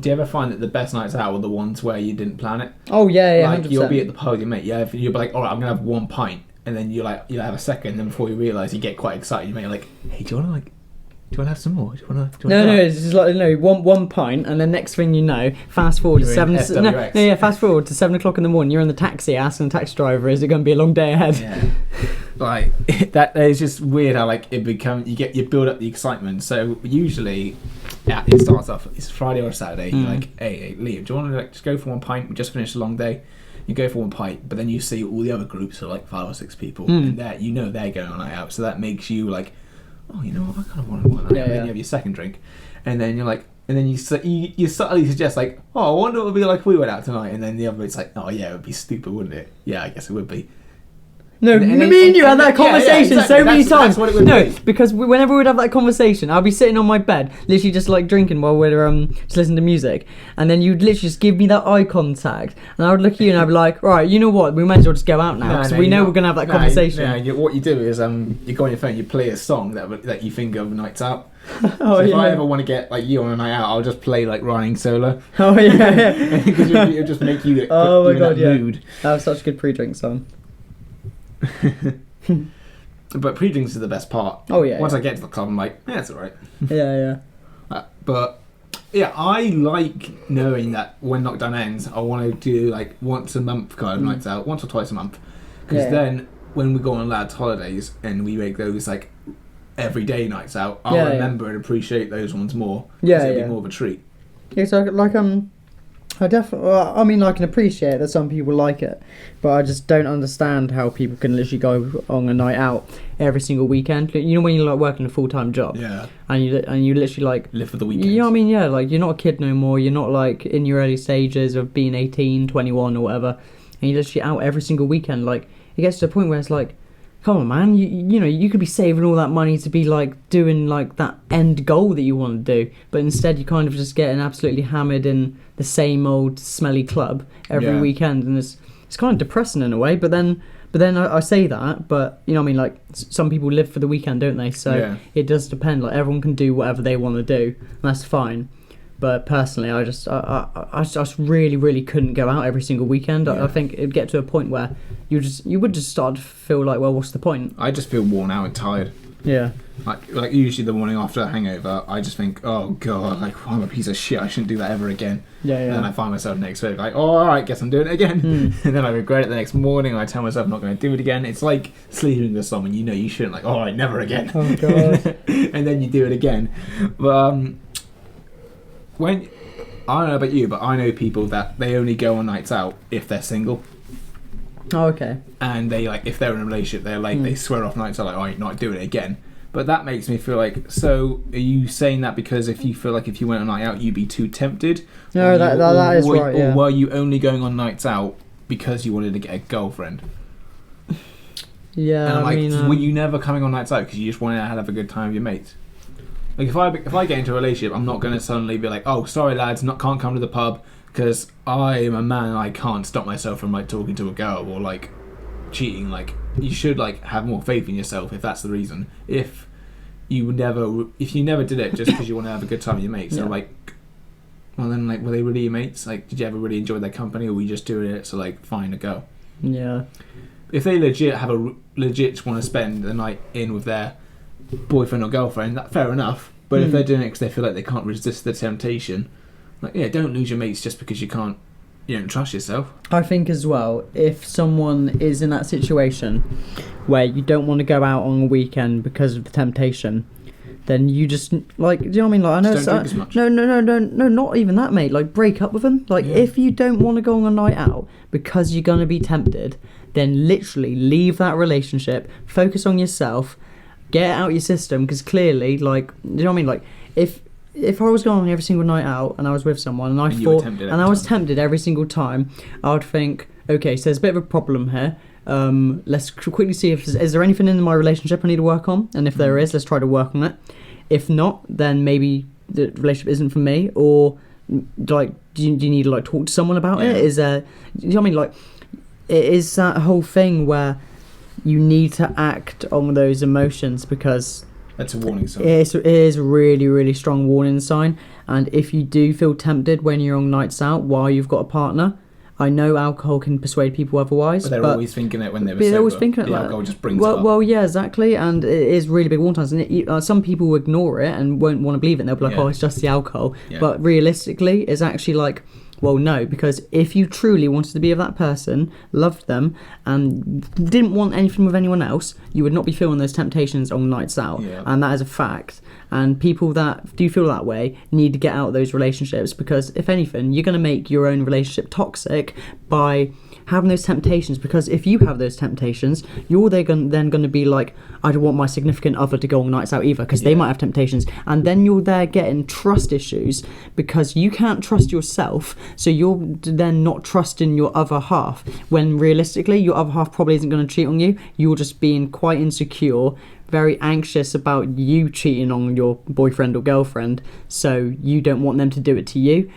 do you ever find that the best nights out are the ones where you didn't plan it? Oh yeah, Like 100%. you'll be at the pub with your mate, you'll be like, all right, I'm gonna have 1 pint, and then you'll have a second, and then before you realise, you get quite excited. Your mate like, hey, do you want to have some more? Do you want to? No, it's just like one pint, and then next thing you know, fast forward to You're in 7. SWX. Fast forward to 7 o'clock in the morning. You're in the taxi, asking the taxi driver, "Is it going to be a long day ahead?" Yeah. Like that is just weird how like you build up the excitement. So usually, it starts off. It's Friday or Saturday. You're like, hey, Liam, do you want to just go for 1 pint? We just finished a long day. You go for 1 pint, but then you see all the other groups are like 5 or 6 people, and they're going on a night out. So that makes you like, oh, you know what? I kind of want to go on a night out. And then you have your second drink, and then you're like, and then you subtly suggest like, oh, I wonder what it would be like if we went out tonight. And then the other it's like, oh yeah, it would be stupid, wouldn't it? Yeah, I guess it would be. No, me and you had that conversation so many times. That's what it would be. Because whenever we'd have that conversation, I'd be sitting on my bed, literally just like drinking while we're just listening to music, and then you'd literally just give me that eye contact, and I would look at you and I'd be like, right, you know what, we might as well just go out now, because we know we're gonna have that conversation. What you do is you go on your phone, you play a song that you think of nights out. Oh, so if I ever want to get like you on a night out, I'll just play like Running Solo. Oh yeah, because it'll just make you in that mood. That was such a good pre-drink song. But pre-drinks are the best part. Oh yeah. Once I get to the club, I'm like, yeah, it's alright. Yeah. But yeah, I like knowing that when lockdown ends, I want to do like once a month kind of nights out, once or twice a month. Because then when we go on lads' holidays and we make those like everyday nights out, I'll remember and appreciate those ones more. Yeah, it'll be more of a treat. Yeah, so I definitely. I mean, I can appreciate that some people like it, but I just don't understand how people can literally go on a night out every single weekend. You know, when you're like working a full-time job, and you literally like live for the weekend. You know what I mean? Yeah, like you're not a kid no more. You're not like in your early stages of being 18, 21 or whatever, and you're literally out every single weekend. Like it gets to a point where it's like, come on, man, you know, you could be saving all that money to be like doing like that end goal that you want to do, but instead you kind of just getting absolutely hammered in the same old smelly club every weekend, and it's kind of depressing in a way. But then I say that, but you know what I mean, like some people live for the weekend, don't they? So it does depend. Like everyone can do whatever they want to do, and that's fine. But personally, I just really couldn't go out every single weekend. I think it'd get to a point where you would just start to feel like, well, what's the point? I just feel worn out and tired. Yeah. Like usually the morning after a hangover, I just think, oh god, like I'm a piece of shit. I shouldn't do that ever again. Yeah. And then I find myself next week like, oh, all right, guess I'm doing it again. And then I regret it the next morning. And I tell myself I'm not going to do it again. It's like sleeping with someone you know you shouldn't. Like, all right, never again. Oh god. And then you do it again. But when I don't know about you, but I know people that they only go on nights out if they're single. Oh, okay. And they like if they're in a relationship, they're like they swear off nights out like, oh, I'm not doing it again. But that makes me feel like, so are you saying that because if you feel like if you went on a night out you'd be too tempted? No, that is right, yeah. Or were you only going on nights out because you wanted to get a girlfriend? Yeah, and I'm like, I mean, were you never coming on nights out because you just wanted to have a good time with your mates? Like if I get into a relationship, I'm not going to suddenly be like, oh, sorry lads, can't come to the pub because I am a man and I can't stop myself from like talking to a girl or like cheating. Like you should like have more faith in yourself if that's the reason. If you never did it just because you want to have a good time with your mates, so like, well then like, were they really your mates? Like, did you ever really enjoy their company, or were you just doing it to like find a girl? Yeah. If they legit want to spend the night in with their boyfriend or girlfriend, that fair enough. But if they're doing it because they feel like they can't resist the temptation, like don't lose your mates just because you don't trust yourself. I think as well, if someone is in that situation where you don't want to go out on a weekend because of the temptation, then you just like, do you know what I mean? Like I know, just don't drink as much. No, not even that, mate. Like break up with them. Like if you don't want to go on a night out because you're gonna be tempted, then literally leave that relationship. Focus on yourself. Get it out your system, because clearly, like, do you know what I mean? Like, if I was going every single night out and I was with someone and I was tempted every single time, I would think, okay, so there's a bit of a problem here. Let's quickly see if is there anything in my relationship I need to work on, and if there is, let's try to work on it. If not, then maybe the relationship isn't for me, or like, do you need to like talk to someone about it? Is there, do you know what I mean? Like, it is that whole thing where you need to act on those emotions, because That's a warning sign. It is a really, really strong warning sign. And if you do feel tempted when you're on nights out while you've got a partner, I know alcohol can persuade people otherwise. But they're always thinking it when they were sober. They're always thinking it. The like, alcohol just brings it up. Well, yeah, exactly. And it is really big warning signs. And some people will ignore it and won't want to believe it. And they'll be like, oh, it's just the alcohol. Yeah. But realistically, it's actually like, well, no, because if you truly wanted to be with that person, loved them, and didn't want anything with anyone else, you would not be feeling those temptations on nights out. Yeah. And that is a fact. And people that do feel that way need to get out of those relationships, because if anything, you're going to make your own relationship toxic by having those temptations. Because if you have those temptations, you're then going to be like, I don't want my significant other to go on nights out either, because they might have temptations. And then you're there getting trust issues because you can't trust yourself, so you're then not trusting your other half, when realistically your other half probably isn't going to cheat on you. You're just being quite insecure, very anxious about you cheating on your boyfriend or girlfriend, so you don't want them to do it to you.